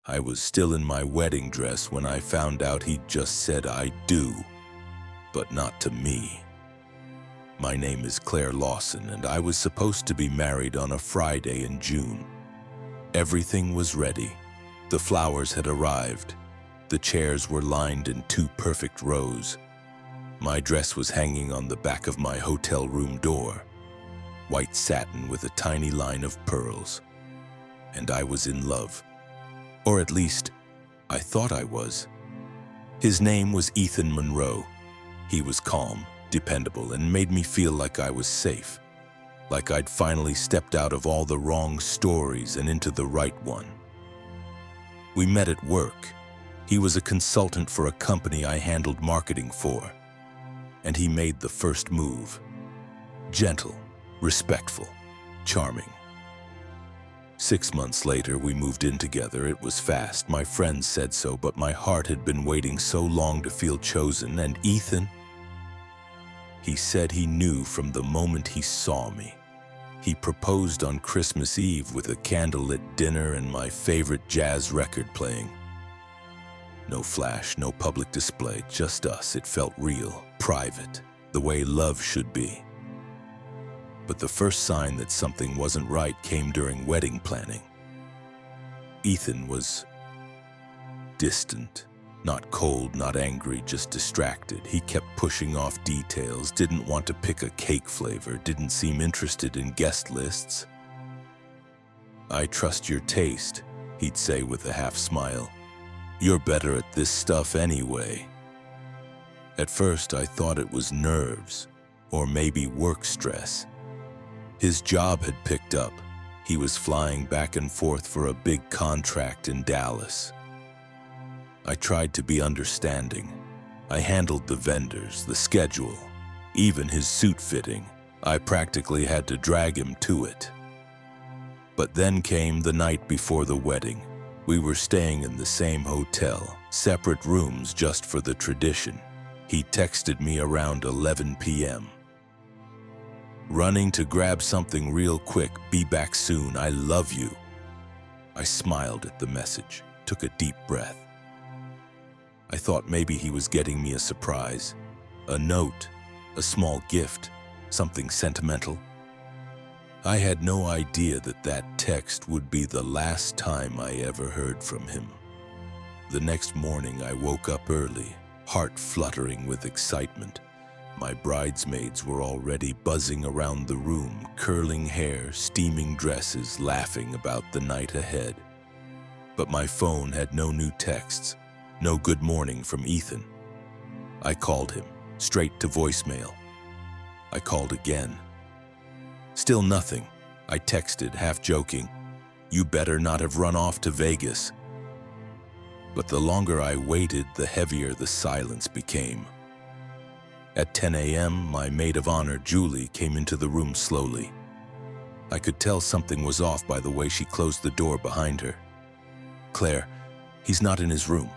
I was still in my wedding dress when I found out he'd just said I do, but not to me. My name is Claire Lawson, and I was supposed to be married on a Friday in June. Everything was ready. The flowers had arrived. The chairs were lined in 2 perfect rows. My dress was hanging on the back of my hotel room door, white satin with a tiny line of pearls. And I was in love. Or at least, I thought I was. His name was Ethan Monroe. He was calm, dependable, and made me feel like I was safe. Like I'd finally stepped out of all the wrong stories and into the right one. We met at work. He was a consultant for a company I handled marketing for. And he made the first move. Gentle, respectful, charming. 6 months later, we moved in together. It was fast. My friends said so, but my heart had been waiting so long to feel chosen. And Ethan, he said he knew from the moment he saw me. He proposed on Christmas Eve with a candlelit dinner and my favorite jazz record playing. No flash, no public display, just us. It felt real, private, the way love should be. But the first sign that something wasn't right came during wedding planning. Ethan was distant, not cold, not angry, just distracted. He kept pushing off details, didn't want to pick a cake flavor, didn't seem interested in guest lists. "I trust your taste," he'd say with a half smile. "You're better at this stuff anyway." At first, I thought it was nerves, or maybe work stress. His job had picked up. He was flying back and forth for a big contract in Dallas. I tried to be understanding. I handled the vendors, the schedule, even his suit fitting. I practically had to drag him to it. But then came the night before the wedding. We were staying in the same hotel, separate rooms just for the tradition. He texted me around 11 p.m. "Running to grab something real quick, be back soon, I love you." I smiled at the message, took a deep breath. I thought maybe he was getting me a surprise, a note, a small gift, something sentimental. I had no idea that that text would be the last time I ever heard from him. The next morning I woke up early, heart fluttering with excitement. My bridesmaids were already buzzing around the room, curling hair, steaming dresses, laughing about the night ahead. But my phone had no new texts, no good morning from Ethan. I called him, straight to voicemail. I called again. Still nothing. I texted, half joking, "You better not have run off to Vegas." But the longer I waited, the heavier the silence became. At 10 a.m., my maid of honor, Julie, came into the room slowly. I could tell something was off by the way she closed the door behind her. "Claire, he's not in his room."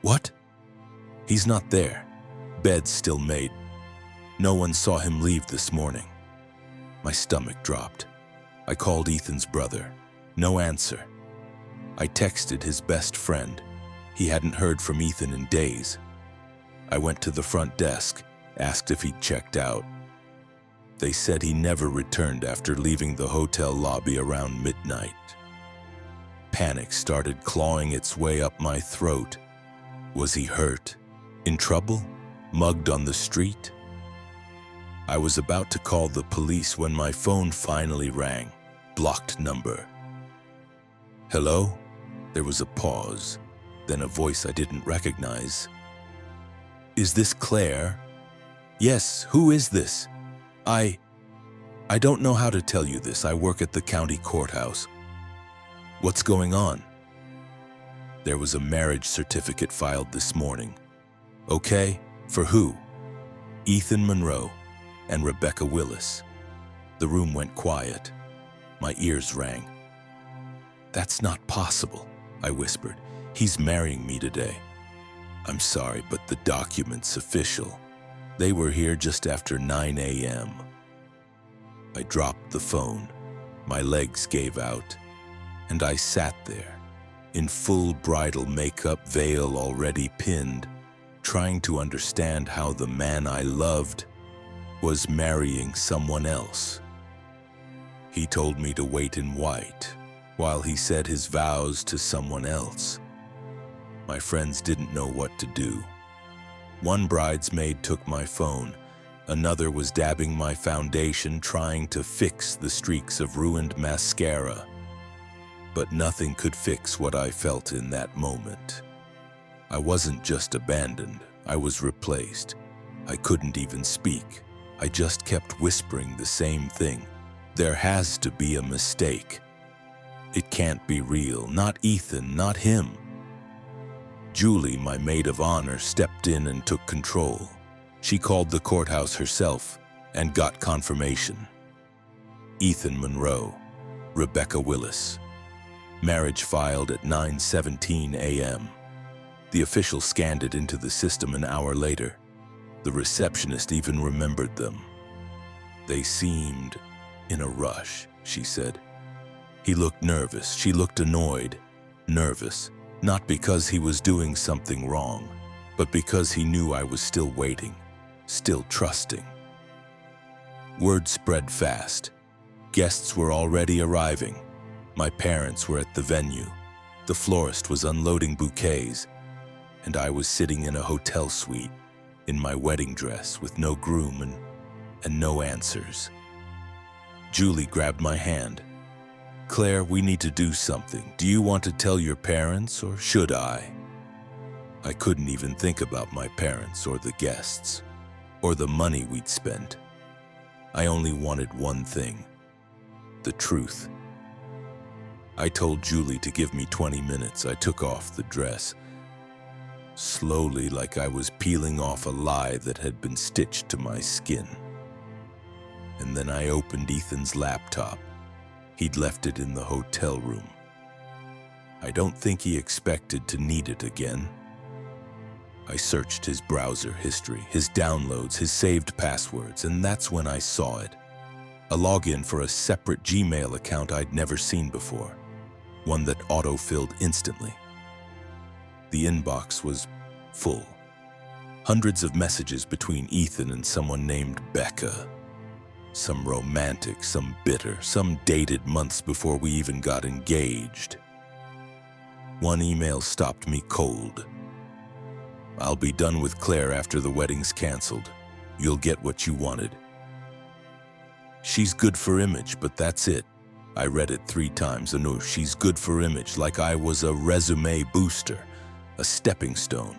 "What?" "He's not there. Bed's still made. No one saw him leave this morning." My stomach dropped. I called Ethan's brother. No answer. I texted his best friend. He hadn't heard from Ethan in days. I went to the front desk, asked if he'd checked out. They said he never returned after leaving the hotel lobby around midnight. Panic started clawing its way up my throat. Was he hurt? In trouble? Mugged on the street? I was about to call the police when my phone finally rang. Blocked number. "Hello?" There was a pause, then a voice I didn't recognize. "Is this Claire?" "Yes, who is this?" I don't know how to tell you this. I work at the county courthouse." "What's going on?" "There was a marriage certificate filed this morning." "Okay, for who?" "Ethan Monroe and Rebecca Willis." The room went quiet. My ears rang. "That's not possible," I whispered. "He's marrying me today." "I'm sorry, but the document's official. They were here just after 9 a.m. I dropped the phone. My legs gave out, and I sat there, in full bridal makeup, veil already pinned, trying to understand how the man I loved was marrying someone else. He told me to wait in white while he said his vows to someone else. My friends didn't know what to do. One bridesmaid took my phone. Another was dabbing my foundation, trying to fix the streaks of ruined mascara. But nothing could fix what I felt in that moment. I wasn't just abandoned, I was replaced. I couldn't even speak. I just kept whispering the same thing. There has to be a mistake. It can't be real, not Ethan, not him. Julie, my maid of honor, stepped in and took control. She called the courthouse herself and got confirmation. Ethan Monroe, Rebecca Willis. Marriage filed at 9:17 a.m. The official scanned it into the system an hour later. The receptionist even remembered them. They seemed in a rush, she said. He looked nervous. She looked annoyed. Nervous, not because he was doing something wrong, but because he knew I was still waiting, still trusting. Word spread fast. Guests were already arriving. My parents were at the venue. The florist was unloading bouquets, and I was sitting in a hotel suite in my wedding dress with no groom and no answers. Julie grabbed my hand. "Claire, we need to do something. Do you want to tell your parents, or should I?" I couldn't even think about my parents or the guests, or the money we'd spent. I only wanted one thing: the truth. I told Julie to give me 20 minutes. I took off the dress, slowly, like I was peeling off a lie that had been stitched to my skin. And then I opened Ethan's laptop. He'd left it in the hotel room. I don't think he expected to need it again. I searched his browser history, his downloads, his saved passwords, and that's when I saw it. A login for a separate Gmail account I'd never seen before, one that auto-filled instantly. The inbox was full. Hundreds of messages between Ethan and someone named Becca. Some romantic, some bitter, some dated months before we even got engaged. One email stopped me cold. "I'll be done with Claire after the wedding's canceled. You'll get what you wanted. She's good for image, but that's it." I read it 3 times. No, she's good for image, like I was a resume booster, a stepping stone.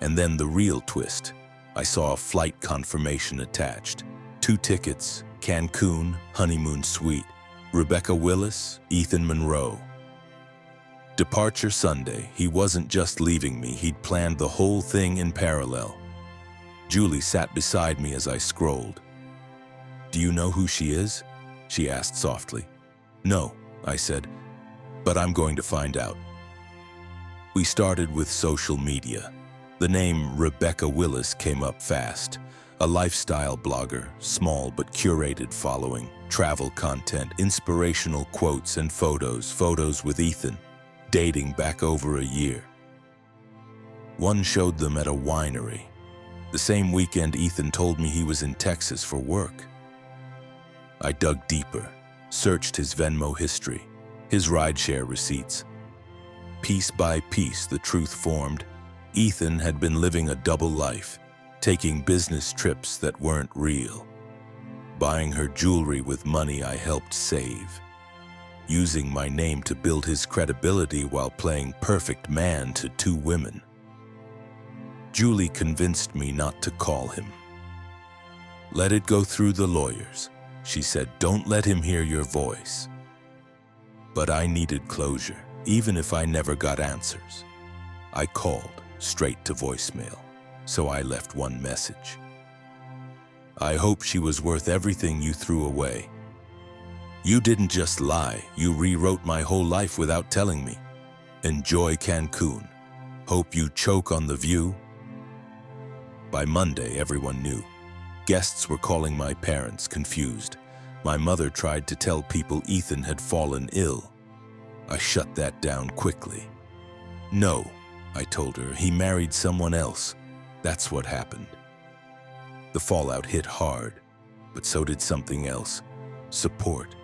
And then the real twist. I saw a flight confirmation attached. 2 tickets, Cancun, honeymoon suite. Rebecca Willis, Ethan Monroe. Departure Sunday. He wasn't just leaving me, he'd planned the whole thing in parallel. Julie sat beside me as I scrolled. "Do you know who she is?" she asked softly. "No," I said, "but I'm going to find out." We started with social media. The name Rebecca Willis came up fast. A lifestyle blogger, small but curated following, travel content, inspirational quotes and photos with Ethan, dating back over a year. One showed them at a winery. The same weekend, Ethan told me he was in Texas for work. I dug deeper, searched his Venmo history, his rideshare receipts. Piece by piece, the truth formed. Ethan had been living a double life, taking business trips that weren't real, buying her jewelry with money I helped save, using my name to build his credibility while playing perfect man to 2 women. Julie convinced me not to call him. "Let it go through the lawyers," she said. "Don't let him hear your voice." But I needed closure, even if I never got answers. I called straight to voicemail, so I left one message. "I hope she was worth everything you threw away. You didn't just lie, you rewrote my whole life without telling me. Enjoy Cancun. Hope you choke on the view." By Monday, everyone knew. Guests were calling my parents, confused. My mother tried to tell people Ethan had fallen ill. I shut that down quickly. No, I told her. He married someone else. That's what happened. The fallout hit hard, but so did something else. Support.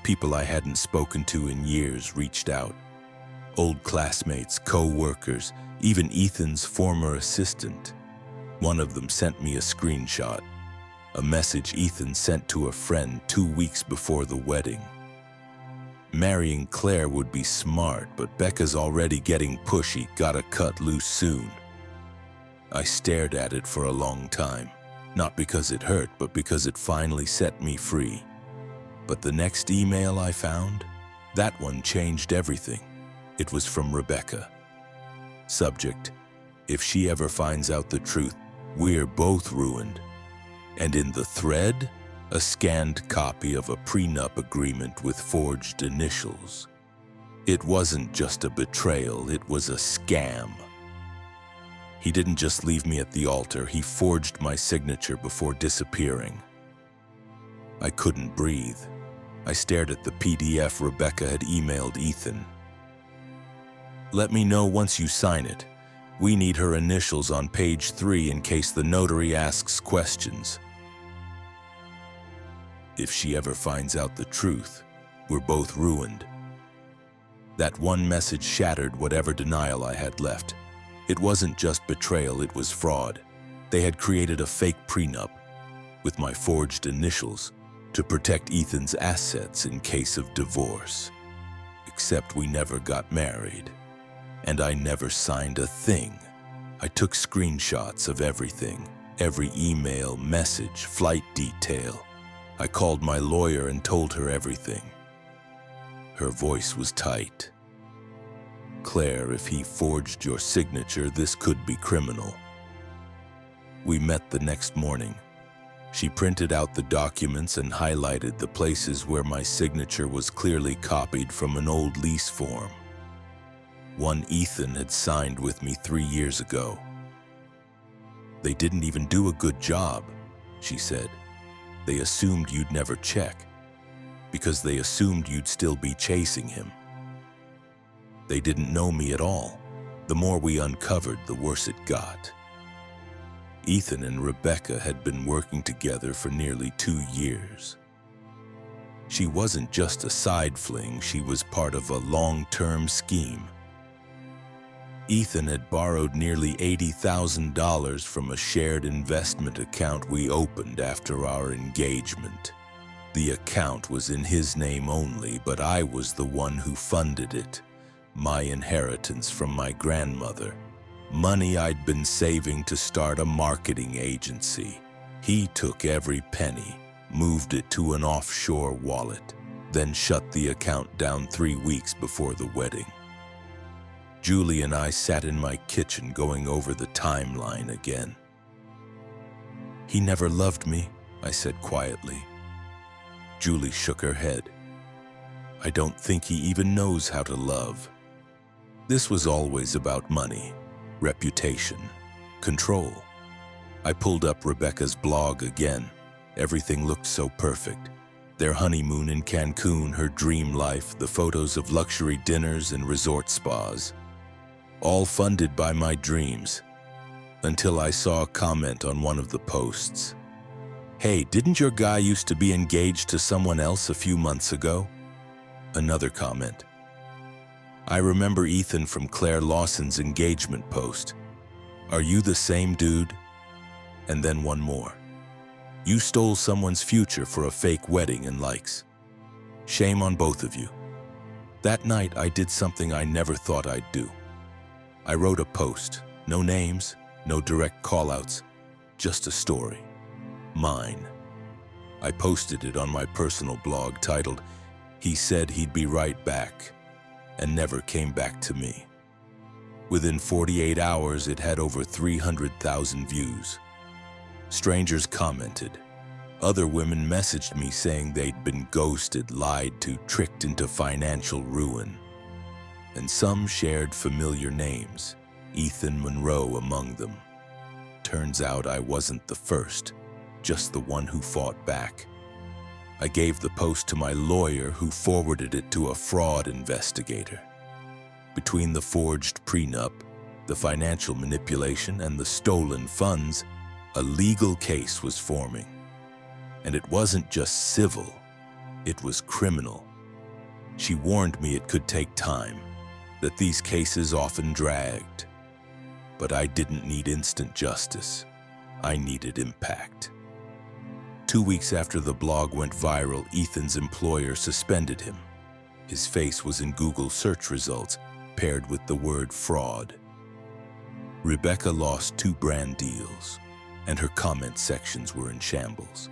People I hadn't spoken to in years reached out. Old classmates, co-workers, even Ethan's former assistant. One of them sent me a screenshot, a message Ethan sent to a friend 2 weeks before the wedding. Marrying Claire would be smart, but Becca's already getting pushy, gotta cut loose soon. I stared at it for a long time, not because it hurt, but because it finally set me free. But the next email I found, that one changed everything. It was from Rebecca. Subject: if she ever finds out the truth, we're both ruined. And in the thread, a scanned copy of a prenup agreement with forged initials. It wasn't just a betrayal, it was a scam. He didn't just leave me at the altar, he forged my signature before disappearing. I couldn't breathe. I stared at the PDF Rebecca had emailed Ethan. Let me know once you sign it. We need her initials on page 3 in case the notary asks questions. If she ever finds out the truth, we're both ruined. That one message shattered whatever denial I had left. It wasn't just betrayal, it was fraud. They had created a fake prenup with my forged initials to protect Ethan's assets in case of divorce. Except we never got married, and I never signed a thing. I took screenshots of everything, every email, message, flight detail. I called my lawyer and told her everything. Her voice was tight. Claire, if he forged your signature, this could be criminal. We met the next morning. She printed out the documents and highlighted the places where my signature was clearly copied from an old lease form. One Ethan had signed with me 3 years ago. They didn't even do a good job, she said. They assumed you'd never check, because they assumed you'd still be chasing him. They didn't know me at all. The more we uncovered, the worse it got. Ethan and Rebecca had been working together for nearly 2 years. She wasn't just a side fling, she was part of a long-term scheme. Ethan had borrowed nearly $80,000 from a shared investment account we opened after our engagement. The account was in his name only, but I was the one who funded it. My inheritance from my grandmother. Money I'd been saving to start a marketing agency. He took every penny, moved it to an offshore wallet, then shut the account down 3 weeks before the wedding. Julie and I sat in my kitchen going over the timeline again. He never loved me, I said quietly. Julie shook her head. I don't think he even knows how to love. This was always about money, reputation, control. I pulled up Rebecca's blog again. Everything looked so perfect. Their honeymoon in Cancun, her dream life, the photos of luxury dinners and resort spas. All funded by my dreams. Until I saw a comment on one of the posts. Hey, didn't your guy used to be engaged to someone else a few months ago? Another comment. I remember Ethan from Claire Lawson's engagement post. Are you the same dude? And then one more. You stole someone's future for a fake wedding and likes. Shame on both of you. That night I did something I never thought I'd do. I wrote a post, no names, no direct callouts, just a story. Mine. I posted it on my personal blog titled, He Said He'd Be Right Back, and never came back to me. Within 48 hours, it had over 300,000 views. Strangers commented. Other women messaged me saying they'd been ghosted, lied to, tricked into financial ruin. And some shared familiar names, Ethan Monroe among them. Turns out I wasn't the first, just the one who fought back. I gave the post to my lawyer, who forwarded it to a fraud investigator. Between the forged prenup, the financial manipulation, and the stolen funds, a legal case was forming. And it wasn't just civil, it was criminal. She warned me it could take time, that these cases often dragged. But I didn't need instant justice. I needed impact. 2 weeks after the blog went viral, Ethan's employer suspended him. His face was in Google search results, paired with the word fraud. Rebecca lost 2 brand deals, and her comment sections were in shambles.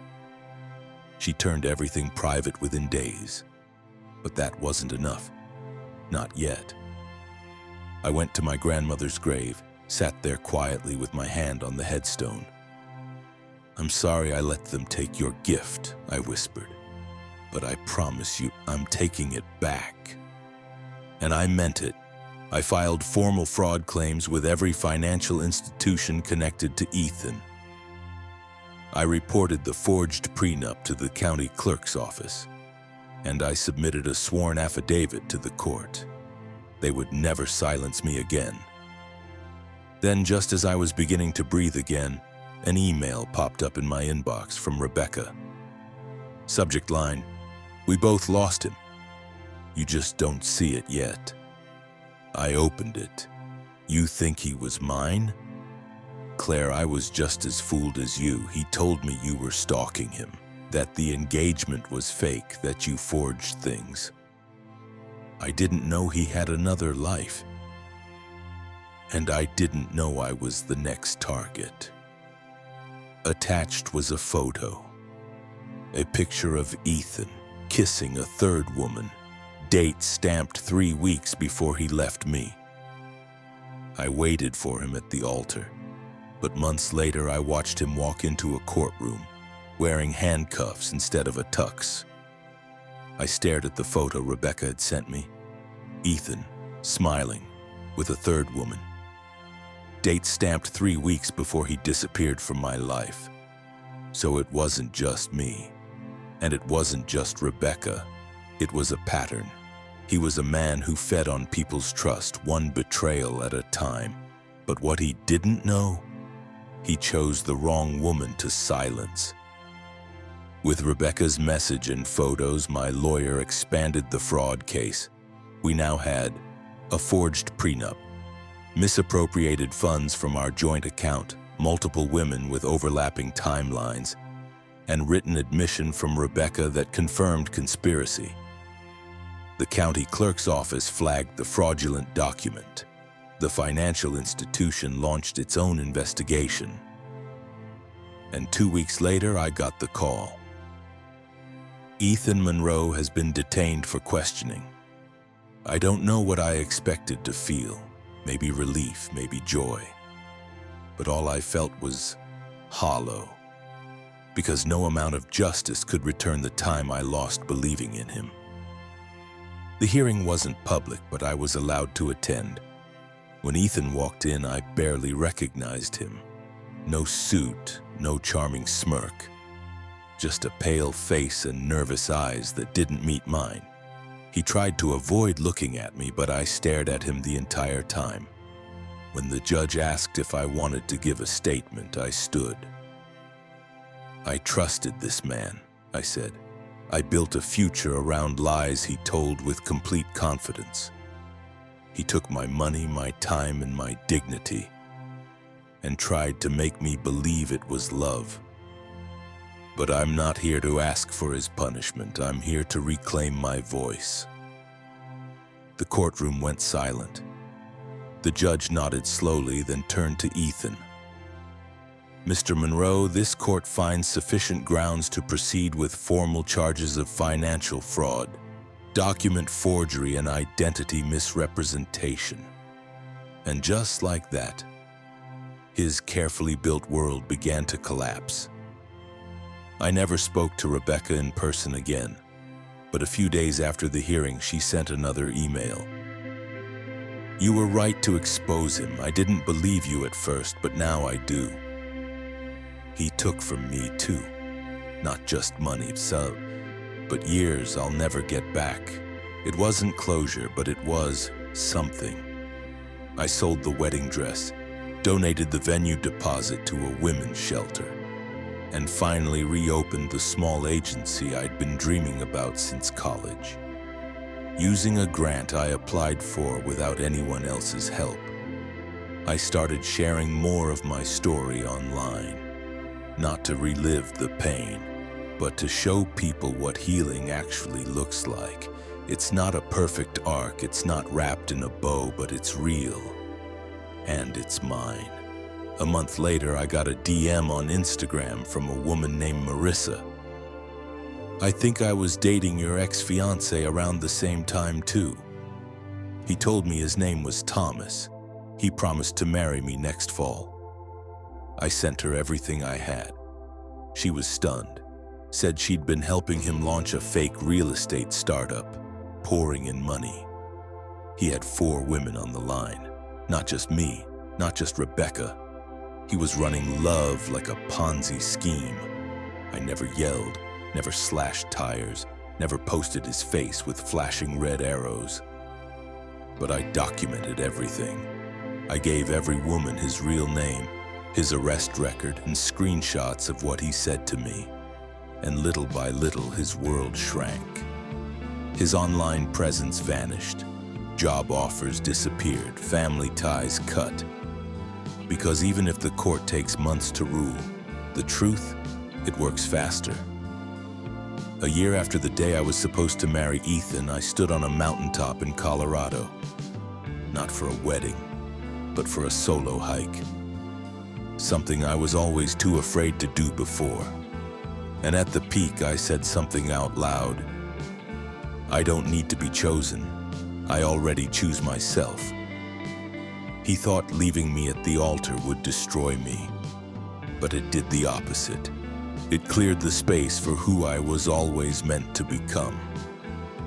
She turned everything private within days, but that wasn't enough. Not yet. I went to my grandmother's grave, sat there quietly with my hand on the headstone. "I'm sorry I let them take your gift," I whispered, "but I promise you I'm taking it back." And I meant it. I filed formal fraud claims with every financial institution connected to Ethan. I reported the forged prenup to the county clerk's office, and I submitted a sworn affidavit to the court. They would never silence me again. Then, just as I was beginning to breathe again, an email popped up in my inbox from Rebecca. Subject line, "We both lost him. You just don't see it yet." I opened it. "You think he was mine?" "Claire, I was just as fooled as you. He told me you were stalking him, that the engagement was fake, that you forged things. I didn't know he had another life. And I didn't know I was the next target." Attached was a photo. A picture of Ethan kissing a third woman. Date stamped 3 weeks before he left me. I waited for him at the altar, but months later I watched him walk into a courtroom, wearing handcuffs instead of a tux. I stared at the photo Rebecca had sent me. Ethan, smiling, with a third woman. Date stamped 3 weeks before he disappeared from my life. So it wasn't just me, and it wasn't just Rebecca. It was a pattern. He was a man who fed on people's trust, one betrayal at a time. But what he didn't know, he chose the wrong woman to silence. With Rebecca's message and photos, my lawyer expanded the fraud case. We now had a forged prenup, misappropriated funds from our joint account, multiple women with overlapping timelines, and written admission from Rebecca that confirmed conspiracy. The county clerk's office flagged the fraudulent document. The financial institution launched its own investigation. And 2 weeks later, I got the call. Ethan Monroe has been detained for questioning. I don't know what I expected to feel. Maybe relief, maybe joy. But all I felt was hollow, because no amount of justice could return the time I lost believing in him. The hearing wasn't public, but I was allowed to attend. When Ethan walked in, I barely recognized him. No suit, no charming smirk. Just a pale face and nervous eyes that didn't meet mine. He tried to avoid looking at me, but I stared at him the entire time. When the judge asked if I wanted to give a statement, I stood. "I trusted this man," I said. "I built a future around lies he told with complete confidence. He took my money, my time, and my dignity, and tried to make me believe it was love. But I'm not here to ask for his punishment. I'm here to reclaim my voice." The courtroom went silent. The judge nodded slowly, then turned to Ethan. "Mr. Monroe, this court finds sufficient grounds to proceed with formal charges of financial fraud, document forgery, and identity misrepresentation." And just like that, his carefully built world began to collapse. I never spoke to Rebecca in person again, but a few days after the hearing, she sent another email. "You were right to expose him. I didn't believe you at first, but now I do. He took from me too. Not just money, but years I'll never get back. It wasn't closure, but it was something. I sold the wedding dress, donated the venue deposit to a women's shelter, and finally reopened the small agency I'd been dreaming about since college. Using a grant I applied for without anyone else's help, I started sharing more of my story online, not to relive the pain, but to show people what healing actually looks like. It's not a perfect arc, it's not wrapped in a bow, but it's real, and it's mine. A month later, I got a DM on Instagram from a woman named Marissa. "I think I was dating your ex-fiancé around the same time too." He told me his name was Thomas. He promised to marry me next fall. I sent her everything I had. She was stunned, said she'd been helping him launch a fake real estate startup, pouring in money. He had 4 women on the line, not just me, not just Rebecca. He was running love like a Ponzi scheme. I never yelled, never slashed tires, never posted his face with flashing red arrows. But I documented everything. I gave every woman his real name, his arrest record, and screenshots of what he said to me. And little by little, his world shrank. His online presence vanished. Job offers disappeared, family ties cut. Because even if the court takes months to rule, the truth, it works faster. A year after the day I was supposed to marry Ethan, I stood on a mountaintop in Colorado. Not for a wedding, but for a solo hike. Something I was always too afraid to do before. And at the peak, I said something out loud. "I don't need to be chosen. I already choose myself." He thought leaving me at the altar would destroy me, but it did the opposite. It cleared the space for who I was always meant to become.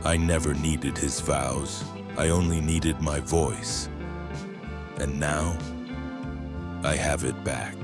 I never needed his vows. I only needed my voice. And now, I have it back.